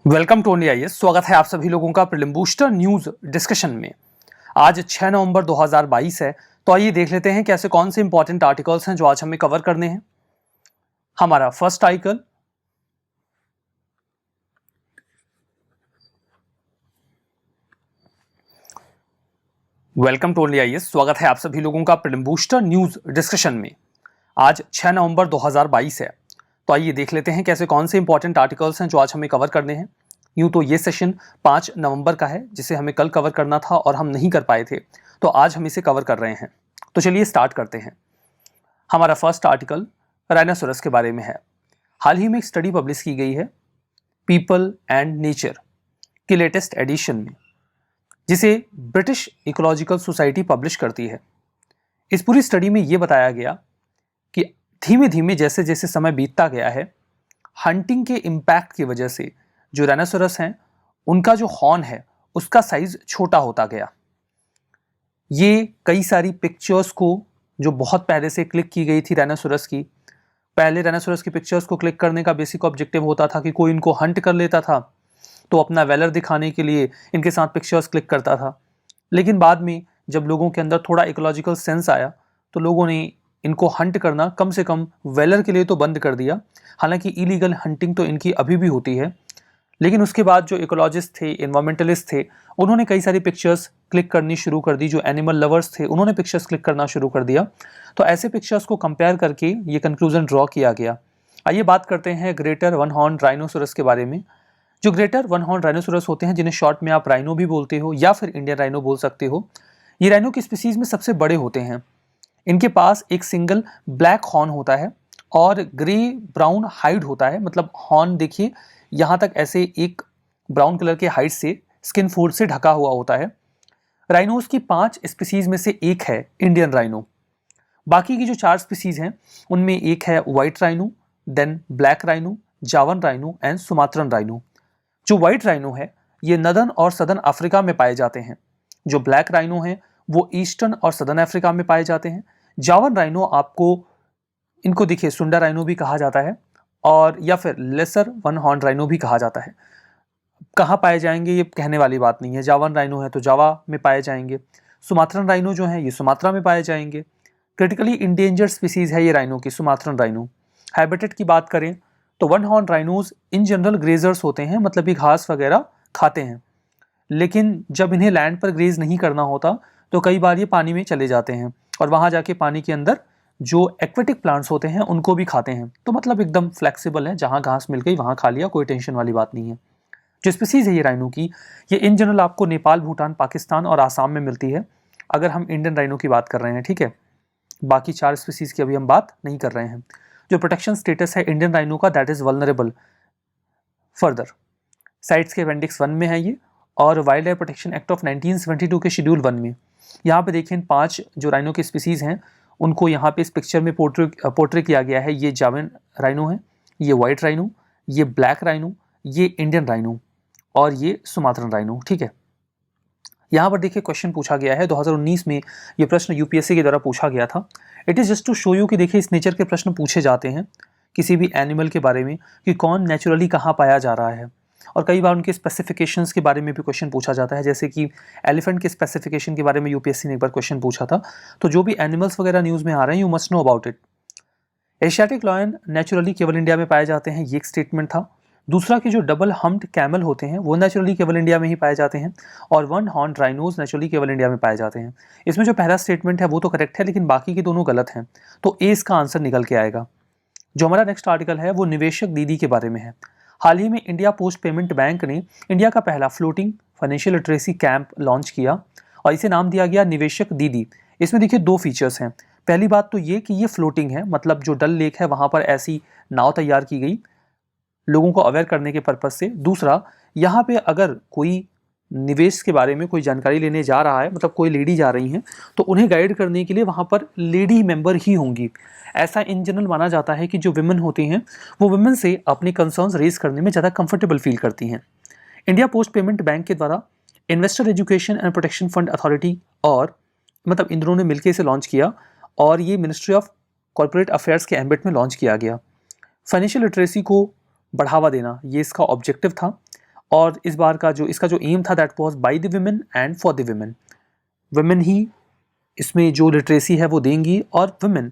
Welcome to India IAS. स्वागत है आप सभी लोगों का प्रीलिम बूस्टर न्यूज डिस्कशन में। आज 6 नवंबर 2022 है, तो आइए देख लेते हैं कि ऐसे कौन से इंपॉर्टेंट आर्टिकल्स हैं जो आज हमें कवर करने हैं। हमारा first article, welcome to India IAS. स्वागत है आप सभी लोगों का प्रीलिम बूस्टर न्यूज डिस्कशन में। आज 6 नवंबर 2022 है, तो आइए देख लेते हैं कि ऐसे कौन से इंपॉर्टेंट आर्टिकल्स हैं जो आज हमें कवर करने हैं। यूं तो ये सेशन 5 नवंबर का है, जिसे हमें कल कवर करना था और हम नहीं कर पाए थे, तो आज हम इसे कवर कर रहे हैं। तो चलिए स्टार्ट करते हैं। हमारा फर्स्ट आर्टिकल राइनोसोरस के बारे में है। हाल ही में एक स्टडी पब्लिश की गई है पीपल एंड नेचर की लेटेस्ट एडिशन में, जिसे ब्रिटिश इकोलॉजिकल सोसाइटी पब्लिश करती है। इस पूरी स्टडी में यह बताया गया कि धीमे धीमे जैसे जैसे समय बीतता गया है, हंटिंग के इम्पैक्ट की वजह से जो राइनोसोरस हैं उनका जो हॉर्न है उसका साइज छोटा होता गया। ये कई सारी पिक्चर्स को जो बहुत पहले से क्लिक की गई थी राइनोसोरस की, पहले राइनोसोरस की पिक्चर्स को क्लिक करने का बेसिक ऑब्जेक्टिव होता था कि कोई इनको हंट कर लेता था, तो अपना वैलर दिखाने के लिए इनके साथ पिक्चर्स क्लिक करता था। लेकिन बाद में जब लोगों के अंदर थोड़ा इकोलॉजिकल सेंस आया, तो लोगों ने इनको हंट करना कम से कम वेलर के लिए तो बंद कर दिया। हालांकि इलीगल हंटिंग तो इनकी अभी भी होती है, लेकिन उसके बाद जो इकोलॉजिस्ट थे, एनवायरमेंटलिस्ट थे, उन्होंने कई सारी पिक्चर्स क्लिक करनी शुरू कर दी। जो एनिमल लवर्स थे उन्होंने पिक्चर्स क्लिक करना शुरू कर दिया। तो ऐसे पिक्चर्स को कंपेयर करके ये कंक्लूजन ड्रॉ किया गया। आइए बात करते हैं ग्रेटर वन हॉर्न राइनोसोरस के बारे में। जो ग्रेटर वन हॉर्न राइनोसोरस होते हैं, जिन्हें शॉर्ट में आप राइनो भी बोलते हो या फिर इंडियन राइनो बोल सकते हो, ये राइनो की स्पीसीज में सबसे बड़े होते हैं। इनके पास एक सिंगल ब्लैक हॉर्न होता है और ग्रे ब्राउन हाइड होता है। मतलब हॉर्न देखिए, यहाँ तक ऐसे एक ब्राउन कलर के हाइड से स्किन फोल्ड से ढका हुआ होता है। राइनोस की 5 स्पीसीज में से एक है इंडियन राइनो। बाकी की जो 4 स्पीसीज हैं उनमें एक है white rhino, then black rhino, Javan rhino and Sumatran rhino. जो व्हाइट राइनो है ये नदर्न और सदर्न अफ्रीका में पाए जाते हैं। जो ब्लैक राइनो है वो ईस्टर्न और सदर्न अफ्रीका में पाए जाते हैं। जावन राइनो आपको इनको देखिए सुंडा राइनो भी कहा जाता है, और या फिर लेसर वन हॉर्न राइनो भी कहा जाता है। कहाँ पाए जाएंगे ये कहने वाली बात नहीं है। जावन राइनो है तो जावा में पाए जाएंगे। सुमात्रन राइनो जो है ये सुमात्रा में पाए जाएंगे। क्रिटिकली इंडेंजर्ड स्पीसीज है ये राइनो की, सुमात्रन राइनो। हैबिटेट की बात करें तो one horn rhinos in general grazers होते हैं, मतलब ये घास वगैरह खाते हैं। लेकिन जब इन्हें लैंड पर ग्रेज नहीं करना होता तो कई बार ये पानी में चले जाते हैं और वहां जाके पानी के अंदर जो एक्वेटिक प्लांट्स होते हैं उनको भी खाते हैं। तो मतलब एकदम फ्लेक्सिबल है, जहां घास मिल गई वहां खा लिया, कोई टेंशन वाली बात नहीं है। जो स्पीसीज है ये राइनो की, ये इन जनरल आपको नेपाल, भूटान, पाकिस्तान और आसाम में मिलती है, अगर हम इंडियन राइनो की बात कर रहे हैं। ठीक है, बाकी 4 स्पीसीज की अभी हम बात नहीं कर रहे हैं। जो प्रोटेक्शन स्टेटस है इंडियन राइनो का, that is vulnerable further. Sites के अपेंडिक्स 1 में है ये, और wild life protection act of 1972 के शेड्यूल 1 में। यहाँ पे देखिए 5 जो राइनो के स्पीसीज हैं उनको यहाँ पे इस पिक्चर में पोर्ट्रे किया गया है। ये जावन राइनो है, ये व्हाइट राइनो, ये ब्लैक राइनो, ये इंडियन राइनो और ये सुमात्रन राइनो। ठीक है, यहाँ पर देखिए क्वेश्चन पूछा गया है 2019 में, ये प्रश्न यूपीएससी के द्वारा पूछा गया था। It is just to show you कि देखिए इस नेचर के प्रश्न पूछे जाते हैं किसी भी एनिमल के बारे में, कि कौन नेचुरली कहाँ पाया जा रहा है। और कई बार उनके स्पेसिफिकेशंस के बारे में भी क्वेश्चन पूछा जाता है, जैसे कि एलिफेंट के स्पेसिफिकेशन के बारे में यूपीएससी ने एक बार क्वेश्चन पूछा था। तो जो भी एनिमल्स वगैरह न्यूज़ में आ रहे हैं, you must know about it. Asiatic lion naturally केवल इंडिया में पाए जाते हैं, ये एक स्टेटमेंट था। दूसरा कि जो डबल हम्प्ड कैमल होते हैं वो नेचुरली केवल इंडिया में ही पाए जाते हैं, और वन हॉर्न राइनोज नेचुरली केवल इंडिया में पाए जाते हैं। इसमें जो पहला स्टेटमेंट है वो तो करेक्ट है, लेकिन बाकी के दोनों गलत हैं, तो ए इसका आंसर निकल के आएगा। जो हमारा नेक्स्ट आर्टिकल है वो निवेशक दीदी के बारे में है। हाल ही में इंडिया पोस्ट पेमेंट बैंक ने इंडिया का पहला floating financial literacy camp launch किया और इसे नाम दिया गया निवेशक दीदी। इसमें देखिए 2 फीचर्स हैं। पहली बात तो ये कि ये फ्लोटिंग है, मतलब जो डल लेक है वहाँ पर ऐसी नाव तैयार की गई लोगों को अवेयर करने के पर्पज से। दूसरा, यहाँ पे अगर कोई निवेश के बारे में कोई जानकारी लेने जा रहा है, मतलब कोई लेडी जा रही हैं, तो उन्हें गाइड करने के लिए वहाँ पर लेडी मेंबर ही होंगी। ऐसा इन जनरल माना जाता है कि जो विमेन होती हैं वो विमेन से अपनी कंसर्न्स रेज करने में ज़्यादा कंफर्टेबल फील करती हैं। इंडिया पोस्ट पेमेंट बैंक के द्वारा investor education and protection fund authority और मतलब इन दोनों ने मिलकर इसे लॉन्च किया, और ये मिनिस्ट्री ऑफ कॉर्पोरेट अफेयर्स के एम्बिट में लॉन्च किया गया। फाइनेंशियल लिटरेसी को बढ़ावा देना ये इसका ऑब्जेक्टिव था, और इस बार का जो इसका जो एम था that was by the women and for the women. Women ही इसमें जो लिटरेसी है वो देंगी और वुमेन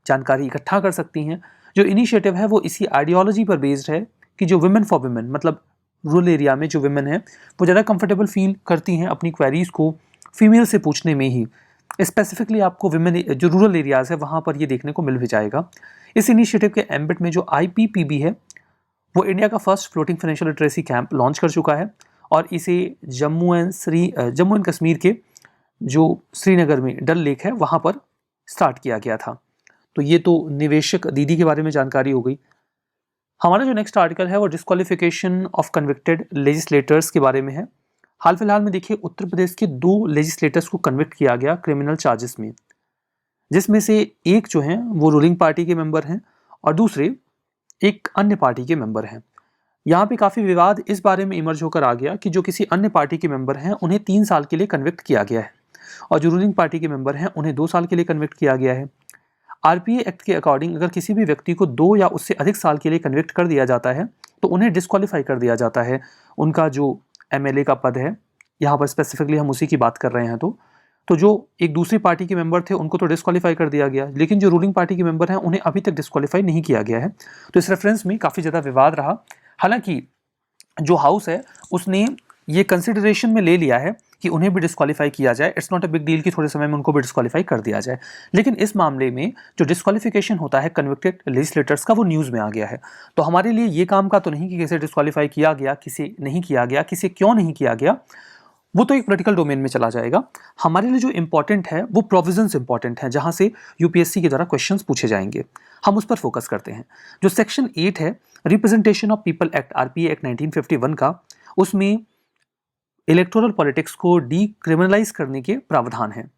जानकारी इकट्ठा कर सकती हैं। जो इनिशिएटिव है वो इसी आइडियोलॉजी पर बेस्ड है कि जो वुमेन फॉर वुमेन, मतलब रूरल एरिया में जो वुमेन है वो ज़्यादा कंफर्टेबल फील करती हैं अपनी क्वेरीज को फीमेल से पूछने में ही। स्पेसिफिकली आपको वुमेन जो रूरल एरियाज़ है वहाँ पर ये देखने को मिल भी जाएगा। इस इनिशिएटिव के एम्बिट में जो IPPB है वो इंडिया का first floating financial literacy camp launch कर चुका है और इसे जम्मू एंड कश्मीर के जो श्रीनगर में डल लेक है वहाँ पर स्टार्ट किया गया था। तो ये तो निवेशक दीदी के बारे में जानकारी हो गई। हमारा जो नेक्स्ट आर्टिकल है वो डिस्क्वालिफिकेशन ऑफ कन्विक्टेड लेजिस्लेटर्स के बारे में है। हाल फिलहाल में देखिए उत्तर प्रदेश के 2 लेजिस्लेटर्स को कन्विक्ट किया गया क्रिमिनल चार्जेस में, जिसमें से एक जो हैं वो रूलिंग पार्टी के मेंबर हैं और दूसरे एक अन्य पार्टी के मेंबर हैं। यहाँ पे काफ़ी विवाद इस बारे में इमर्ज होकर आ गया कि जो किसी अन्य पार्टी के मेंबर हैं उन्हें 3 साल के लिए कन्विक्ट किया गया है और जो रूलिंग पार्टी के मेंबर हैं उन्हें 2 साल के लिए कन्विक्ट किया गया है। RPA एक्ट के अकॉर्डिंग अगर किसी भी व्यक्ति को 2 या उससे अधिक साल के लिए कन्विक्ट कर दिया जाता है तो उन्हें डिस्क्वालीफाई कर दिया जाता है। उनका जो MLA का पद है, यहाँ पर स्पेसिफिकली हम उसी की बात कर रहे हैं, तो जो एक दूसरी पार्टी के मेंबर थे उनको तो डिस्क्वालीफाई कर दिया गया, लेकिन जो रूलिंग पार्टी के मेंबर हैं उन्हें अभी तक डिस्क्वालीफाई नहीं किया गया है। तो इस रेफरेंस में काफ़ी ज़्यादा विवाद रहा। हालांकि जो हाउस है उसने ये कंसिडरेशन में ले लिया है कि उन्हें भी डिस्क्वालीफाई किया जाए। It's not a big deal कि थोड़े समय में उनको भी डिस्क्वालीफाई कर दिया जाए, लेकिन इस मामले में जो डिस्क्वालिफिकेशन होता है कन्विक्टेड लेजिस्लेटर्स का वो न्यूज़ में आ गया है। तो हमारे लिए ये काम का तो नहीं कि किसे डिस्क्वालीफाई किया गया, किसे नहीं किया गया, किसे क्यों नहीं किया गया, वो तो एक पॉलिटिकल डोमेन में चला जाएगा। हमारे लिए जो इंपॉर्टेंट है वो प्रोविजंस इंपॉर्टेंट हैं जहाँ से UPSC के द्वारा क्वेश्चंस पूछे जाएंगे, हम उस पर फोकस करते हैं। जो सेक्शन 8 है representation of people act RPA act 1951 का, उसमें इलेक्टोरल पॉलिटिक्स को डीक्रिमिनलाइज करने के प्रावधान हैं।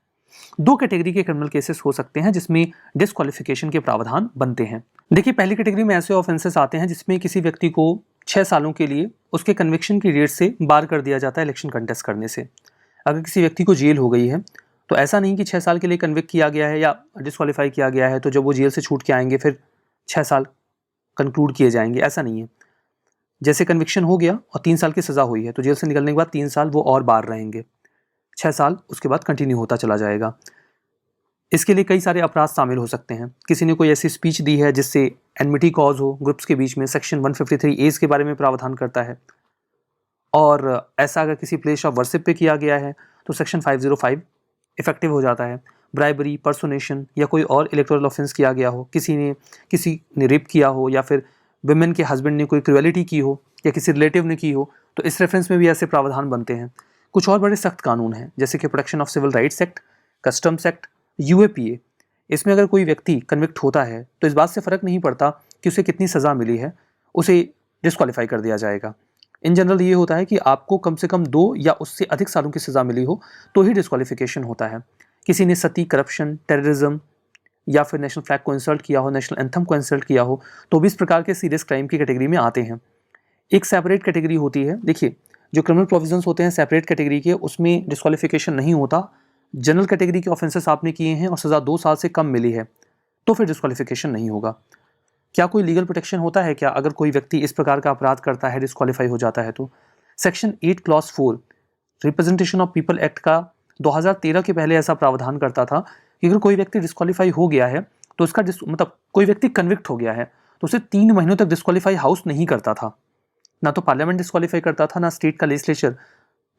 2 कैटेगरी के क्रिमिनल केसेस हो सकते हैं जिसमें डिस्क्वालिफिकेशन के प्रावधान बनते हैं। देखिए पहली कैटेगरी में ऐसे ऑफेंसेस आते हैं जिसमें किसी व्यक्ति को 6 सालों के लिए उसके कन्विक्शन की डेट से बार कर दिया जाता है इलेक्शन कंटेस्ट करने से। अगर किसी व्यक्ति को जेल हो गई है तो ऐसा नहीं कि 6 साल के लिए कन्विक्ट किया गया है या डिस्क्वालीफाई किया गया है तो जब वो जेल से छूट के आएंगे फिर 6 साल कंक्लूड किए जाएंगे, ऐसा नहीं है। जैसे कन्विक्शन हो गया और 3 साल की सज़ा हुई है तो जेल से निकलने के बाद 3 साल वो और बार रहेंगे, 6 साल उसके बाद कंटिन्यू होता चला जाएगा। इसके लिए कई सारे अपराध शामिल हो सकते हैं। किसी ने कोई ऐसी स्पीच दी है जिससे एनमिटी कॉज हो ग्रुप्स के बीच में, सेक्शन 153A के बारे में प्रावधान करता है। और ऐसा अगर किसी प्लेस ऑफ वर्शिप पे किया गया है तो सेक्शन 505 इफेक्टिव हो जाता है। ब्राइबरी, पर्सोनेशन या कोई और इलेक्टोरल ऑफेंस किया गया हो, किसी ने रेप किया हो या फिर विमेन के हस्बैंड ने कोई क्रुएलिटी की हो या किसी रिलेटिव ने की हो, तो इस रेफरेंस में भी ऐसे प्रावधान बनते हैं। कुछ और बड़े सख्त कानून हैं जैसे कि protection of civil rights act, customs act, UAPA। इसमें अगर कोई व्यक्ति कन्विक्ट होता है तो इस बात से फ़र्क नहीं पड़ता कि उसे कितनी सज़ा मिली है, उसे डिस्क्वालीफाई कर दिया जाएगा। इन जनरल ये होता है कि आपको कम से कम 2 या उससे अधिक सालों की सज़ा मिली हो तो ही डिस्क्वालिफिकेशन होता है। किसी ने सती, करप्शन, टेररिज्म या फिर नेशनल फ्लैग को इंसल्ट किया हो, नेशनल एंथम को इंसल्ट किया हो, तो भी इस प्रकार के सीरियस क्राइम की कैटेगरी में आते हैं। एक सेपरेट कैटेगरी होती है, देखिए जो क्रिमिनल प्रोविजंस होते हैं सेपरेट कैटेगरी के, उसमें डिस्क्वालिफिकेशन नहीं होता। जनरल कैटेगरी के ऑफेंसेस आपने किए हैं और सज़ा 2 साल से कम मिली है तो फिर डिस्क्वालिफिकेशन नहीं होगा। क्या कोई लीगल प्रोटेक्शन होता है क्या अगर कोई व्यक्ति इस प्रकार का अपराध करता है, डिस्क्वालीफाई हो जाता है तो? Section 8 clause 4 representation of people act का 2013 के पहले ऐसा प्रावधान करता था कि अगर कोई व्यक्ति डिस्क्वालीफाई हो गया है तो उसका मतलब कोई व्यक्ति कन्विक्ट हो गया है तो उसे 3 महीनों तक डिस्क्वालीफाई हाउस नहीं करता था। ना तो पार्लियामेंट डिस्क्वालीफाई करता था, ना स्टेट का लेजिस्लेचर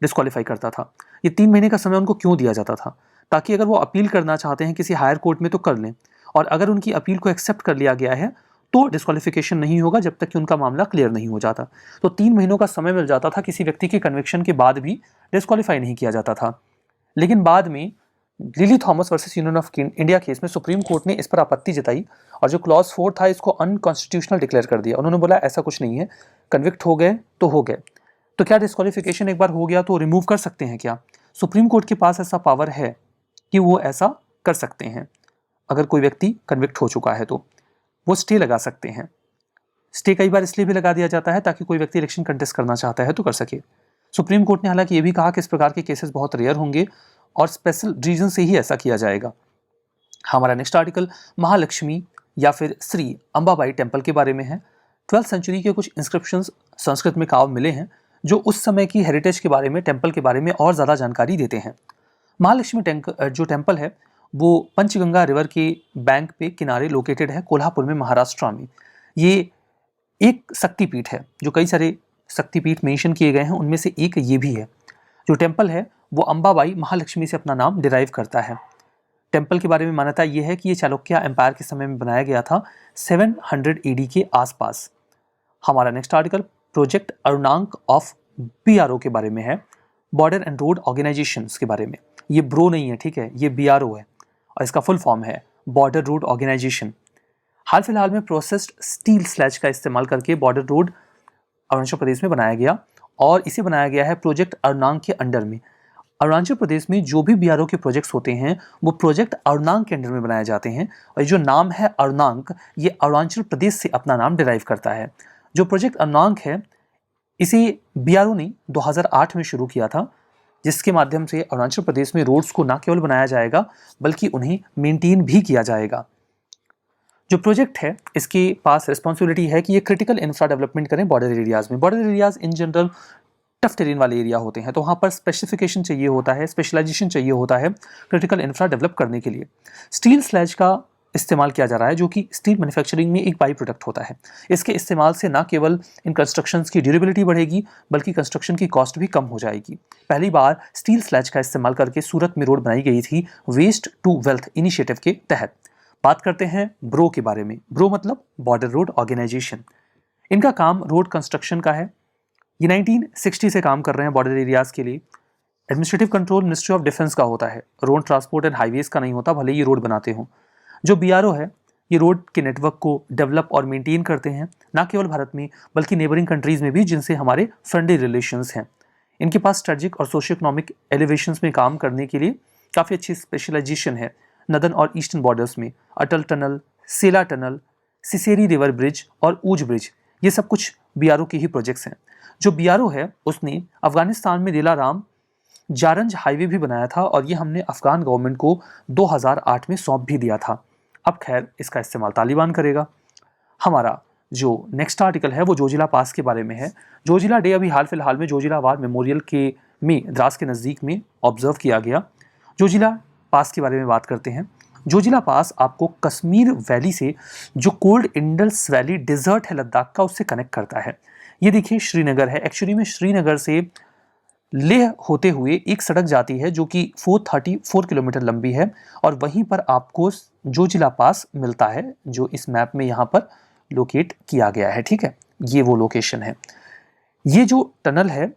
डिस्क्वालीफाई करता था। ये 3 महीने का समय उनको क्यों दिया जाता था? ताकि अगर वो अपील करना चाहते हैं किसी हायर कोर्ट में तो कर लें, और अगर उनकी अपील को एक्सेप्ट कर लिया गया है तो डिस्क्वालिफिकेशन नहीं होगा जब तक कि उनका मामला क्लियर नहीं हो जाता। तो 3 महीनों का समय मिल जाता था, किसी व्यक्ति के कन्विक्शन के बाद भी डिस्क्वालीफाई नहीं किया जाता था। लेकिन बाद में lily Thomas versus union of India case में सुप्रीम कोर्ट ने इस पर आपत्ति जताई और जो क्लॉज 4 था इसको अनकॉन्स्टिट्यूशनल डिक्लेयर कर दिया। उन्होंने बोला ऐसा कुछ नहीं है, कन्विक्ट हो गए तो हो गए। तो क्या डिस्क्वालिफिकेशन एक बार हो गया तो रिमूव कर सकते हैं क्या? सुप्रीम कोर्ट के पास ऐसा पावर है कि वो ऐसा कर सकते हैं। अगर कोई व्यक्ति कन्विक्ट हो चुका है तो वो स्टे लगा सकते हैं। स्टे कई बार इसलिए भी लगा दिया जाता है ताकि कोई व्यक्ति इलेक्शन कंटेस्ट करना चाहता है तो कर सके। सुप्रीम कोर्ट ने हालांकि ये भी कहा कि इस प्रकार के केसेस बहुत रेयर होंगे और स्पेशल रीजन से ही ऐसा किया जाएगा। हमारा नेक्स्ट आर्टिकल महालक्ष्मी या फिर श्री अंबाबाई टेम्पल के बारे में है। 12th सेंचुरी के कुछ इंस्क्रिप्शंस संस्कृत में काव्य मिले हैं जो उस समय की हेरिटेज के बारे में, टेम्पल के बारे में और ज़्यादा जानकारी देते हैं। महालक्ष्मी जो टेम्पल है वो पंचगंगा रिवर के बैंक पे किनारे लोकेटेड है, कोल्हापुर में, महाराष्ट्र में। ये एक शक्तिपीठ है, जो कई सारे शक्तिपीठ मेंशन किए गए हैं, उनमें से एक ये भी है। जो टेम्पल है वो अंबाबाई महालक्ष्मी से अपना नाम डिराइव करता है। टेम्पल के बारे में मान्यता ये है कि ये चालुक्य एम्पायर के समय में बनाया गया था 700 AD के आसपास। हमारा next article project Arunank of BRO के बारे में है, बॉर्डर एंड रोड ऑर्गेनाइजेशंस के बारे में। ये ब्रो नहीं है, ठीक है, ये BRO है और इसका फुल फॉर्म है बॉर्डर रोड ऑर्गेनाइजेशन। हाल फिलहाल में प्रोसेस्ड स्टील स्लैज का इस्तेमाल करके बॉर्डर रोड अरुणाचल प्रदेश में बनाया गया और इसे बनाया गया है प्रोजेक्ट अरुणांक के अंडर में। अरुणाचल प्रदेश में जो भी BRO के प्रोजेक्ट्स होते हैं वो प्रोजेक्ट अरुणांक के अंडर में बनाए जाते हैं और ये जो नाम है अरुणांक, ये अरुणाचल प्रदेश से अपना नाम डिराइव करता है। जो प्रोजेक्ट अरुणांक है इसे BRO ने 2008 में शुरू किया था, जिसके माध्यम से अरुणाचल प्रदेश में रोड्स को न केवल बनाया जाएगा बल्कि उन्हें मेंटेन भी किया जाएगा। जो प्रोजेक्ट है इसके पास रिस्पॉन्सिबिलिटी है कि ये क्रिटिकल इंफ्रा डेवलपमेंट करें बॉर्डर एरियाज में। Border areas in general tough terrain वाले एरिया होते हैं, तो वहाँ पर स्पेसिफिकेशन चाहिए होता है, स्पेशलाइजेशन चाहिए होता है क्रिटिकल इंफ्रा डेवलप करने के लिए। स्टील स्लैज का इस्तेमाल किया जा रहा है, जो कि स्टील मैन्युफैक्चरिंग में एक बाई प्रोडक्ट होता है। इसके इस्तेमाल से न केवल इन कंस्ट्रक्शंस की ड्यूरेबिलिटी बढ़ेगी बल्कि कंस्ट्रक्शन की कॉस्ट भी कम हो जाएगी। पहली बार स्टील स्लैज का इस्तेमाल करके सूरत में रोड बनाई गई थी वेस्ट टू वेल्थ इनिशिएटिव के तहत। बात करते हैं ब्रो के बारे में। ब्रो मतलब बॉर्डर रोड ऑर्गेनाइजेशन। इनका काम रोड कंस्ट्रक्शन का है। ये 1960 से काम कर रहे हैं बॉर्डर एरियाज के लिए। Administrative control ministry of defence का होता है, रोड ट्रांसपोर्ट एंड हाईवेज का नहीं होता, भले ये रोड बनाते हों। जो BRO है ये रोड के नेटवर्क को डेवलप और मेंटेन करते हैं, ना केवल भारत में बल्कि नेबरिंग कंट्रीज में भी, जिनसे हमारे फ्रेंडली रिलेशंस हैं। इनके पास स्ट्रेटेजिक और सोशियो इकोनॉमिक एलिवेशंस में काम करने के लिए काफ़ी अच्छी स्पेशलाइजेशन है। नदर्न और ईस्टर्न बॉर्डर्स में अटल टनल, सेला टनल, सिसेरी रिवर ब्रिज और ऊज ब्रिज, ये सब कुछ BRO के ही प्रोजेक्ट्स हैं। जो BRO है उसने अफगानिस्तान में दिलाराम जारंज हाईवे भी बनाया था और ये हमने अफगान गवर्नमेंट को 2008 में सौंप भी दिया था। अब खैर इसका इस्तेमाल तालिबान करेगा। हमारा जो नेक्स्ट आर्टिकल है वो जोजिला पास के बारे में है। जोजिला डे अभी हाल फिलहाल में जोजिला वार मेमोरियल के में द्रास के नज़दीक में ऑब्जर्व किया गया। जोजिला पास के बारे में बात करते हैं। जोजिला पास आपको कश्मीर वैली से जो कोल्ड इंडस वैली डिजर्ट है लद्दाख का, उससे कनेक्ट करता है। ये देखिए श्रीनगर है, एक्चुअली में श्रीनगर से लेह होते हुए एक सड़क जाती है जो कि 434 किलोमीटर लंबी है और वहीं पर आपको जोजिला पास मिलता है, जो इस मैप में यहाँ पर लोकेट किया गया है। ठीक है, ये वो लोकेशन है। ये जो टनल है,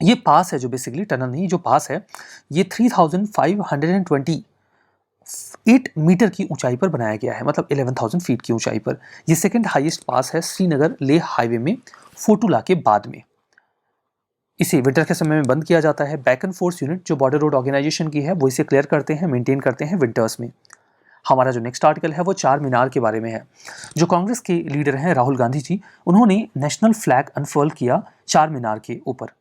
ये पास है, जो बेसिकली टनल नहीं, जो पास है, ये 3528 मीटर की ऊंचाई पर बनाया गया है, मतलब 11,000 फीट की ऊंचाई पर। ये सेकंड हाईएस्ट पास है श्रीनगर लेह हाईवे में, फोटुला के बाद में। इसे विंटर के समय में बंद किया जाता है। बैकन फोर्स यूनिट जो बॉर्डर रोड ऑर्गेनाइजेशन की है वो इसे क्लियर करते हैं, मेंटेन करते हैं विंटर्स में। हमारा जो नेक्स्ट आर्टिकल है वो चार मीनार के बारे में है। जो कांग्रेस के लीडर हैं राहुल गांधी जी, उन्होंने नेशनल फ्लैग अनफर्ल किया चार मीनार के ऊपर।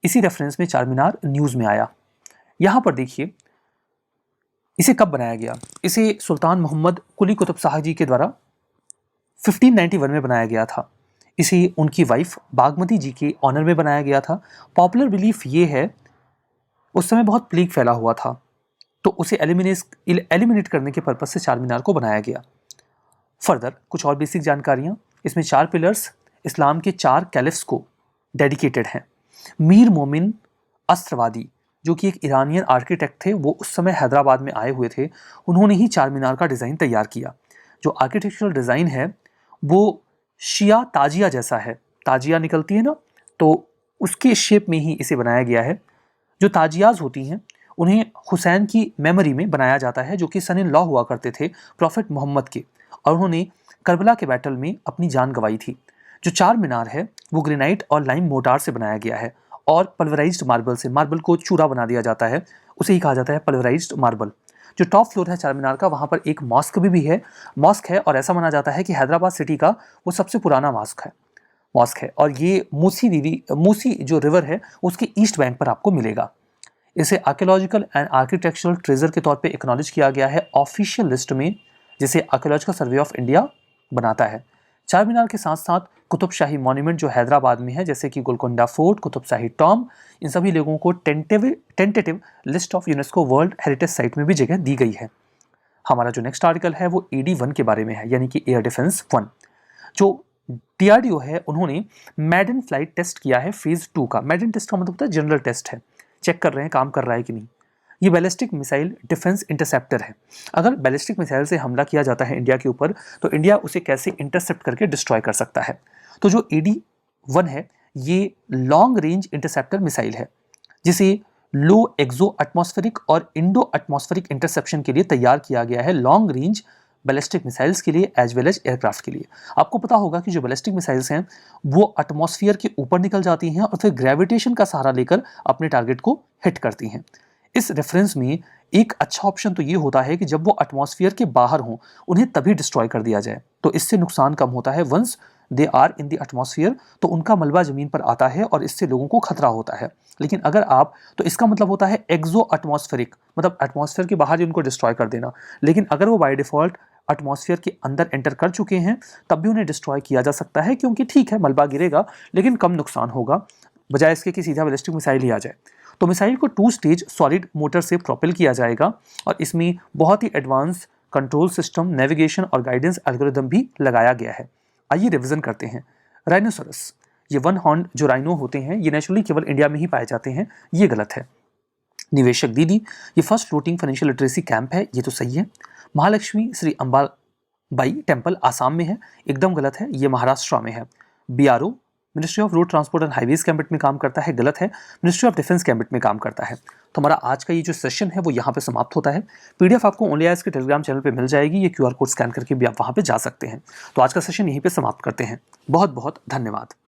इसी रेफरेंस में चार मीनार न्यूज़ में आया। यहाँ पर देखिए इसे कब बनाया गया। इसे सुल्तान मोहम्मद कुली कुतुब शाह जी के द्वारा 1591 में बनाया गया था। इसे उनकी वाइफ बागमती जी के ऑनर में बनाया गया था। पॉपुलर बिलीफ ये है, उस समय बहुत प्लेग फैला हुआ था तो उसे एलिमिनेट करने के पर्पज से चार मीनार को बनाया गया। फर्दर कुछ और बेसिक जानकारियाँ, इसमें चार पिलर्स इस्लाम के चार कैलिफ्स को डेडिकेटेड हैं। मीर मोमिन अस्त्रवादी जो कि एक ईरानियन आर्किटेक्ट थे, वो उस समय हैदराबाद में आए हुए थे, उन्होंने ही चार मीनार का डिज़ाइन तैयार किया। जो आर्किटेक्चरल डिज़ाइन है वो शिया ताजिया जैसा है, ताजिया निकलती है ना, तो उसके शेप में ही इसे बनाया गया है। जो ताजियाज होती हैं उन्हें हुसैन की मेमोरी में बनाया जाता है, जो कि सन इन लॉ हुआ करते थे प्रॉफिट मोहम्मद के, और उन्होंने करबला के बैटल में अपनी जान गंवाई थी। जो चार मीनार है वो ग्रेनाइट और लाइम मोर्टार से बनाया गया है और पल्वराइज्ड मार्बल से, मार्बल को चूरा बना दिया जाता है, उसे ही कहा जाता है पल्वराइज्ड मार्बल। जो टॉप फ्लोर है चार मीनार का, वहाँ पर एक मॉस्क भी है और ऐसा माना जाता है कि हैदराबाद सिटी का वो सबसे पुराना मॉस्क है और ये मूसी जो रिवर है उसके ईस्ट बैंक पर आपको मिलेगा। इसे आर्कियोलॉजिकल एंड आर्किटेक्चरल ट्रेजर के तौर पे एक्नॉलेज किया गया है ऑफिशियल लिस्ट में, जिसे आर्कियोलॉजिकल सर्वे ऑफ इंडिया बनाता है। चार मीनार के साथ साथ कुतुब शाही मॉन्यूमेंट जो हैदराबाद में है, जैसे कि गोलकोंडा फोर्ट, कुतुब शाही टॉम, इन सभी लोगों को tentative list of UNESCO world heritage site में भी जगह दी गई है। हमारा जो नेक्स्ट आर्टिकल है वो AD-1 के बारे में है, यानी कि एयर डिफेंस 1। जो DRDO है उन्होंने मैडन फ्लाइट टेस्ट किया है फेज 2 का। मैडन टेस्ट का मतलब होता है जनरल टेस्ट है, चेक कर रहे हैं काम कर रहा है कि नहीं। ये बैलिस्टिक मिसाइल डिफेंस इंटरसेप्टर है। अगर बैलिस्टिक मिसाइल से हमला किया जाता है इंडिया के ऊपर, तो इंडिया उसे कैसे इंटरसेप्ट करके डिस्ट्रॉय कर सकता है। तो जो AD-1 है ये लॉन्ग रेंज इंटरसेप्टर मिसाइल है, जिसे लो एक्सो एटमॉस्फेरिक और इंडो एटमॉस्फेरिक इंटरसेप्शन के लिए तैयार किया गया है, लॉन्ग रेंज बैलिस्टिक मिसाइल्स के लिए एज वेल एज एयरक्राफ्ट के लिए। आपको पता होगा कि जो बैलिस्टिक मिसाइल्स हैं वो एटमॉस्फेयर के ऊपर निकल जाती हैं और फिर ग्रेविटेशन का सहारा लेकर अपने टारगेट को हिट करती हैं। इस रेफरेंस में एक अच्छा ऑप्शन तो ये होता है कि जब वो एटमॉस्फेयर के बाहर हों उन्हें तभी डिस्ट्रॉय कर दिया जाए, तो इससे नुकसान कम होता है। Once they are in the atmosphere तो उनका मलबा ज़मीन पर आता है और इससे लोगों को खतरा होता है। लेकिन अगर आप, तो इसका मतलब होता है एक्सो एटमॉस्फेरिक, मतलब एटमॉस्फेयर के बाहर ही उनको डिस्ट्रॉय कर देना। लेकिन अगर वो बाय डिफ़ॉल्ट एटमॉस्फेयर के अंदर एंटर कर चुके हैं तब भी उन्हें डिस्ट्रॉय किया जा सकता है, क्योंकि ठीक है मलबा गिरेगा लेकिन कम नुकसान होगा, बजाय इसके कि सीधा बैलिस्टिक मिसाइल ही आ जाए। तो मिसाइल को 2 स्टेज सॉलिड मोटर से प्रोपेल किया जाएगा और इसमें बहुत ही एडवांस कंट्रोल सिस्टम, नेविगेशन और गाइडेंस एल्गोरिदम भी लगाया गया है। आइए रिवीजन करते हैं। राइनोसोरस, ये 1 हॉर्न जो राइनो होते हैं ये नेचुरली केवल इंडिया में ही पाए जाते हैं, ये गलत है। निवेशक दीदी, ये first floating financial literacy camp है, ये तो सही है। महालक्ष्मी श्री अंबाबाई टेम्पल आसाम में है, एकदम गलत है, ये महाराष्ट्र में है। BRO ministry of road transport and highways cabinet में काम करता है, गलत है, मिनिस्ट्री ऑफ डिफेंस कैबिनेट में काम करता है। तो हमारा आज का ये जो सेशन है वो यहाँ पे समाप्त होता है। PDF आपको ओनली आईएएस के टेलीग्राम चैनल पे मिल जाएगी, ये QR कोड स्कैन करके भी आप वहाँ पे जा सकते हैं। तो आज का सेशन यहीं पे समाप्त करते हैं। बहुत बहुत धन्यवाद।